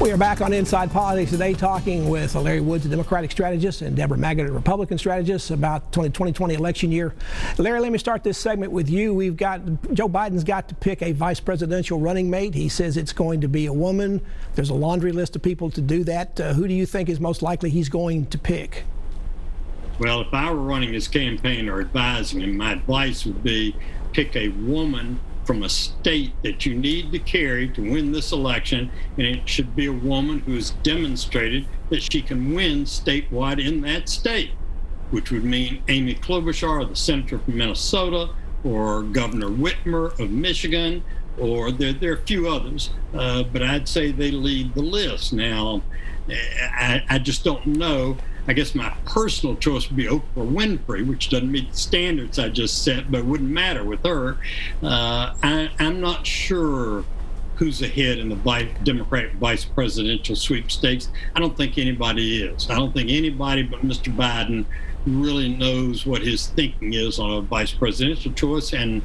We are back on Inside Politics today talking with Larry Woods, a Democratic strategist, and Deborah Maggott, a Republican strategist, about 2020 election year. Larry, let me start this segment with you. Joe Biden's got to pick a vice presidential running mate. He says it's going to be a woman. There's a laundry list of people to do that. Who do you think is most likely he's going to pick? Well, if I were running his campaign or advising him, my advice would be pick a woman from a state that you need to carry to win this election, and it should be a woman who has demonstrated that she can win statewide in that state, which would mean Amy Klobuchar, the senator from Minnesota, or Governor Whitmer of Michigan, or there are a few others, but I'd say they lead the list. Now, I just don't know. I guess my personal choice would be Oprah Winfrey, which doesn't meet the standards I just set, but it wouldn't matter with her. I'm not sure who's ahead in the Democratic vice presidential sweepstakes. I don't think anybody is. I don't think anybody but Mr. Biden really knows what his thinking is on a vice presidential choice, and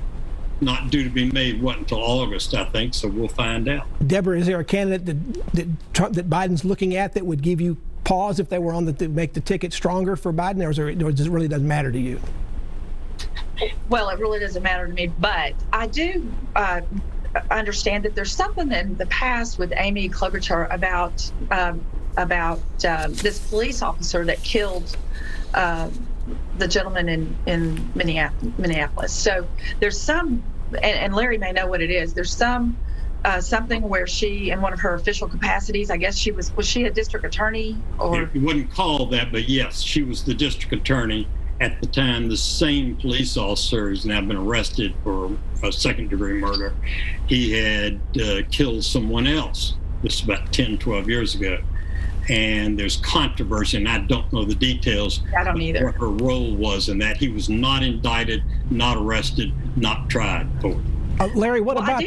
not due to be made, until August, I think, so we'll find out. Deborah, is there a candidate that Biden's looking at that would give you pause if they were on to make the ticket stronger for Biden, or does it really doesn't matter to you? Well, it really doesn't matter to me, but I do understand that there's something in the past with Amy Klobuchar about this police officer that killed the gentleman in Minneapolis. So there's some, and Larry may know what it is. There's something where she, in one of her official capacities, I guess was she a district attorney? Or you wouldn't call that, but yes, she was the district attorney at the time. The same police officer has now been arrested for a second-degree murder. He had killed someone else. This is about 10, 12 years ago. And there's controversy, and I don't know the details. I don't either. What her role was in that. He was not indicted, not arrested, not tried for it. Larry, what about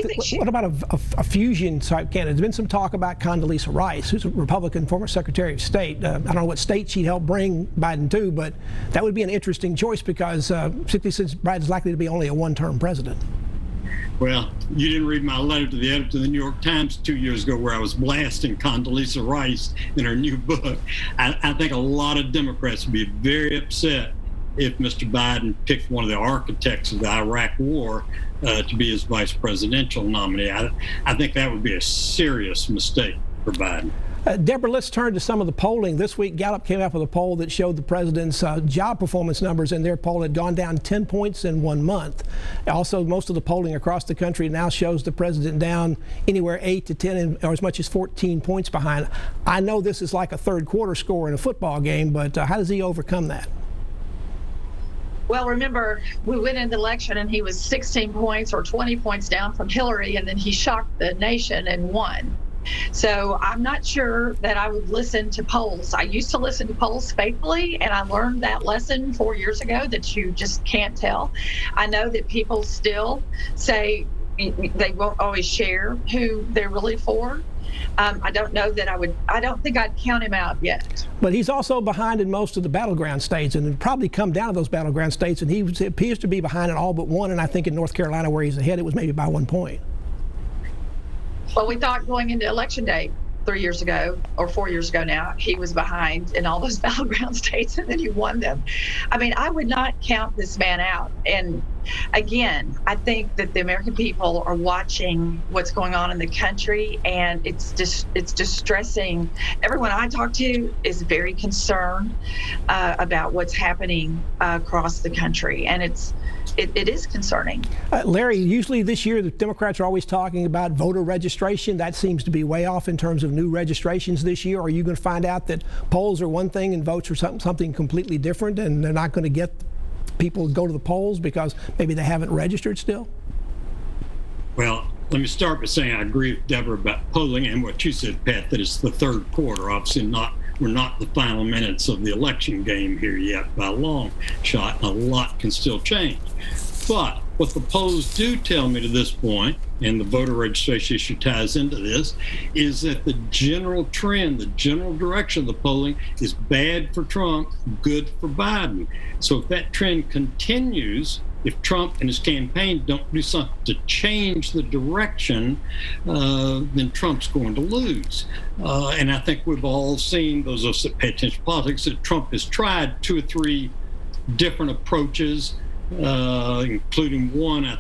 a fusion type candidate? There's been some talk about Condoleezza Rice, who's a Republican former Secretary of State. I don't know what state she'd help bring Biden to, but that would be an interesting choice because particularly since Biden's likely to be only a one-term president. Well, you didn't read my letter to the editor of the New York Times 2 years ago where I was blasting Condoleezza Rice in her new book. I think a lot of Democrats would be very upset if Mr. Biden picked one of the architects of the Iraq War to be his vice presidential nominee. I think that would be a serious mistake for Biden. Deborah, let's turn to some of the polling. This week, Gallup came out with a poll that showed the president's job performance numbers in their poll had gone down 10 points in 1 month. Also, most of the polling across the country now shows the president down anywhere 8 to 10 or as much as 14 points behind. I know this is like a third quarter score in a football game, but how does he overcome that? Well, remember, we went into the election and he was 16 points or 20 points down from Hillary, and then he shocked the nation and won. So I'm not sure that I would listen to polls. I used to listen to polls faithfully, and I learned that lesson 4 years ago that you just can't tell. I know that people still say they won't always share who they're really for. I don't know that I don't think I'd count him out yet. But he's also behind in most of the battleground states, and it'll probably come down to those battleground states, and he appears to be behind in all but one, and I think in North Carolina where he's ahead, it was maybe by 1 point. Well, we thought going into election day 3 years ago or 4 years ago now, he was behind in all those battleground states, and then he won them. I mean, I would not count this man out. And again, I think that the American people are watching what's going on in the country, and it's distressing. Everyone I talk to is very concerned about what's happening across the country, and it is concerning. Larry, usually this year the Democrats are always talking about voter registration. That seems to be way off in terms of new registrations this year. Are you going to find out that polls are one thing and votes are something completely different, and they're not going to get people to go to the polls because maybe they haven't registered still? Well, let me start by saying I agree with Deborah about polling and what you said, Pat, that it's the third quarter. Obviously we're not the final minutes of the election game here yet by a long shot, and a lot can still change. But what the polls do tell me to this point, and the voter registration issue ties into this, is that the general trend, the general direction of the polling is bad for Trump, good for Biden. So if that trend continues, if Trump and his campaign don't do something to change the direction, then Trump's going to lose. And I think we've all seen, those of us that pay attention to politics, that Trump has tried 2 or 3 different approaches, including one, I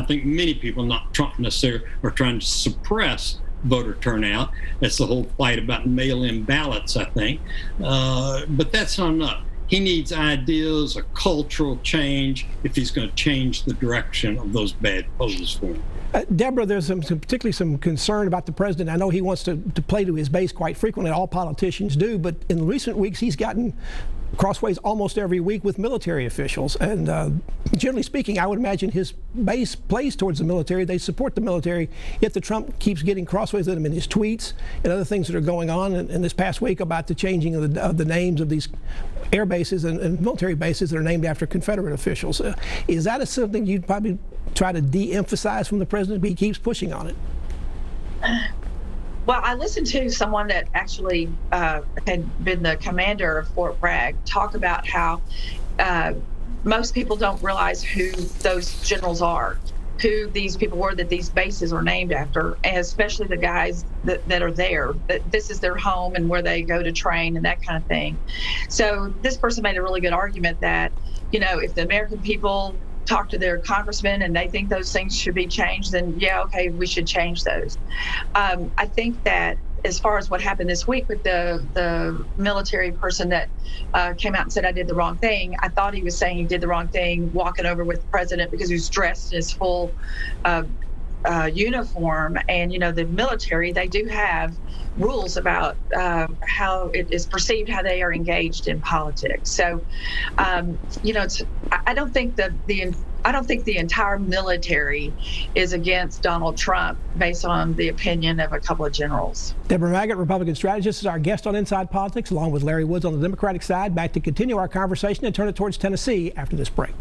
think many people, not Trump necessarily, are trying to suppress voter turnout. That's the whole fight about mail-in ballots, I think. But that's not enough. He needs ideas, a cultural change, if he's going to change the direction of those bad polls for him. Deborah, there's particularly some concern about the president. I know he wants to play to his base quite frequently. All politicians do. But in recent weeks, he's gotten crossways almost every week with military officials. And generally speaking, I would imagine his base plays towards the military. They support the military, yet the Trump keeps getting crossways with him in his tweets and other things that are going on in this past week about the changing of the names of these air bases and military bases that are named after Confederate officials. Is that something you'd probably try to de-emphasize from the president, but he keeps pushing on it? Well, I listened to someone that actually had been the commander of Fort Bragg talk about how most people don't realize who those generals are, who these people were that these bases are named after, and especially the guys that are there, that this is their home and where they go to train and that kind of thing. So this person made a really good argument that, if the American people talk to their congressmen and they think those things should be changed, then yeah, okay, we should change those. I think that as far as what happened this week with the military person that came out and said I did the wrong thing, I thought he was saying he did the wrong thing walking over with the president because he was dressed in his full uniform. And the military, they do have rules about how it is perceived, how they are engaged in politics. So I don't think the entire military is against Donald Trump based on the opinion of a couple of generals. Deborah Maggott, Republican strategist, is our guest on Inside Politics, along with Larry Woods on the Democratic side. Back to continue our conversation and turn it towards Tennessee after this break.